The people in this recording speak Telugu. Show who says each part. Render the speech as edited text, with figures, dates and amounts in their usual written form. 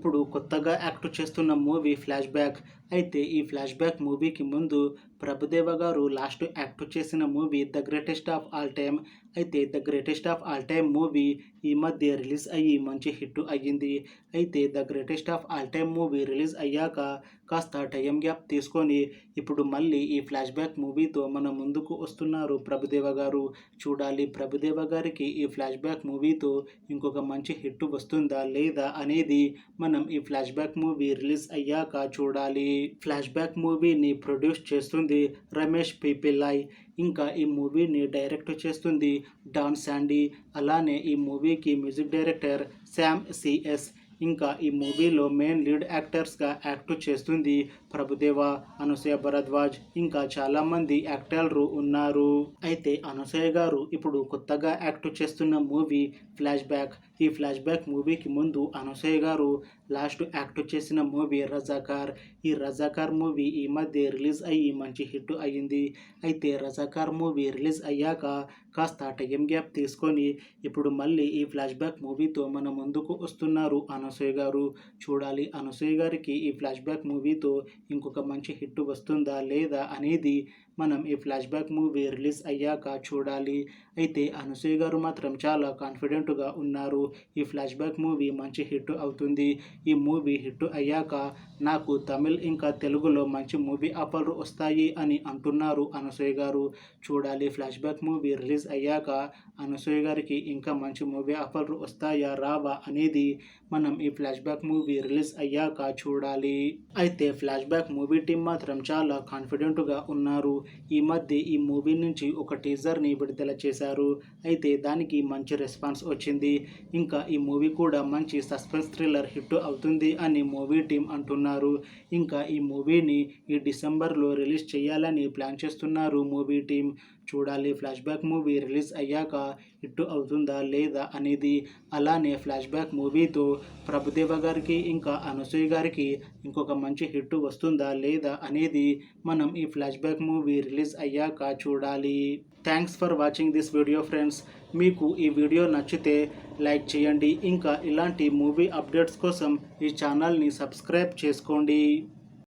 Speaker 1: ఇప్పుడు కొత్తగా యాక్ట్ చేస్తున్న మూవీ ఫ్లాష్ బ్యాక్. అయితే ఈ ఫ్లాష్ బ్యాక్ మూవీకి ముందు ప్రభుదేవ గారు లాస్ట్ యాక్ట్ చేసిన movie the greatest of all time. అయితే the greatest of all time movie ఈ మధ్య రిలీజ్ అయ్యి మంచి హిట్ అయ్యింది. అయితే the greatest of all time movie release అయ్యాక కాస్త టైం గ్యాప్ తీసుకొని ఇప్పుడు మళ్ళీ ఈ ఫ్లాష్ బ్యాక్ మూవీతో మన ముందుకు వస్తున్నారు ప్రభుదేవ గారు. చూడాలి ప్రభుదేవ గారికి ఈ ఫ్లాష్ బ్యాక్ మూవీతో ఇంకొక మంచి హిట్ వస్తుందా లేదా అనేది మనం ఈ ఫ్లాష్ బ్యాక్ మూవీ రిలీజ్ అయ్యాక చూడాలి. ఫ్లాష్ బ్యాక్ మూవీని ప్రొడ్యూస్ చేస్తుంది రమేష్ పిపిల్లాయ్. ఇంకా ఈ మూవీని డైరెక్ట్ చేస్తుంది డాన్ శాండీ. అలానే ఈ మూవీకి మ్యూజిక్ డైరెక్టర్ శామ్ సిఎస్. ఇంకా ఈ మూవీలో మెయిన్ లీడ్ యాక్టర్స్గా యాక్ట్ చేస్తుంది ప్రభుదేవ, అనసూయ భరద్వాజ్, ఇంకా చాలామంది యాక్టర్లు ఉన్నారు. అయితే అనసూయ గారు ఇప్పుడు కొత్తగా యాక్ట్ చేస్తున్న మూవీ ఫ్లాష్ బ్యాక్. ఈ ఫ్లాష్ బ్యాక్ మూవీకి ముందు అనసూయ గారు లాస్ట్ యాక్ట్ చేసిన మూవీ రజాకార్. ఈ రజాకార్ మూవీ ఈ మధ్య రిలీజ్ అయ్యి మంచి హిట్ అయ్యింది. అయితే రజాకార్ మూవీ రిలీజ్ అయ్యాక కాస్త టైం గ్యాప్ తీసుకొని ఇప్పుడు మళ్ళీ ఈ ఫ్లాష్ బ్యాక్ మూవీతో మన ముందుకు వస్తున్నారు అనసూయ గారు. చూడాలి అనసూయ గారికి ఈ ఫ్లాష్ బ్యాక్ మూవీతో ఇంకొక మంచి హిట్ వస్తుందా లేదా అనేది మనం ఈ ఫ్లాష్ బ్యాక్ మూవీ రిలీజ్ అయ్యాక చూడాలి. అయితే అనసూయ గారు మాత్రం చాలా కాన్ఫిడెంట్గా ఉన్నారు. ఈ ఫ్లాష్ బ్యాక్ మూవీ మంచి హిట్ అవుతుంది. ఈ మూవీ హిట్ అయ్యాక నాకు తమిళ్ ఇంకా తెలుగులో మంచి మూవీ ఆఫర్లు వస్తాయి అని అంటున్నారు అనసూయ గారు. చూడాలి ఫ్లాష్ బ్యాక్ మూవీ రిలీజ్ అయ్యాక అనసూయ గారికి ఇంకా మంచి మూవీ ఆఫర్లు వస్తాయా రావా అనేది మనం ఈ ఫ్లాష్ బ్యాక్ మూవీ రిలీజ్ అయ్యాక చూడాలి. అయితే ఫ్లాష్ బ్యాక్ మూవీ టీం మాత్రం చాలా కాన్ఫిడెంట్గా ఉన్నారు. ఈ మధ్య ఈ మూవీ నుంచి ఒక టీజర్ని విడుదల చేశారు. అయితే దానికి మంచి రెస్పాన్స్ వచ్చింది. ఇంకా ఈ మూవీ కూడా మంచి సస్పెన్స్ థ్రిల్లర్ హిట్ అవుతుంది అని మూవీ టీం అంటున్నారు. ఇంకా ఈ మూవీని ఈ డిసెంబర్లో రిలీజ్ చేయాలని ప్లాన్ చేస్తున్నారు మూవీ టీం. చూడాలి ఫ్లాష్ బ్యాక్ మూవీ రిలీజ్ అయ్యాక హిట్ అవుతుందా లేదా అనేది. అలానే ఫ్లాష్ బ్యాక్ మూవీతో ప్రభుదేవ గారికి ఇంకా అనసూయ గారికి ఇంకొక మంచి హిట్ వస్తుందా లేదా అనేది మనం ఈ ఫ్లాష్ బ్యాక్ మూవీ రిలీజ్ అయ్యాక చూడాలి. Thanks for watching this video friends. మీకు ఈ వీడియో నచ్చితే లైక్ చేయండి. ఇంకా ఇలాంటి మూవీ అప్డేట్స్ కోసం ఈ ఛానల్ని సబ్స్క్రైబ్ చేసుకోండి.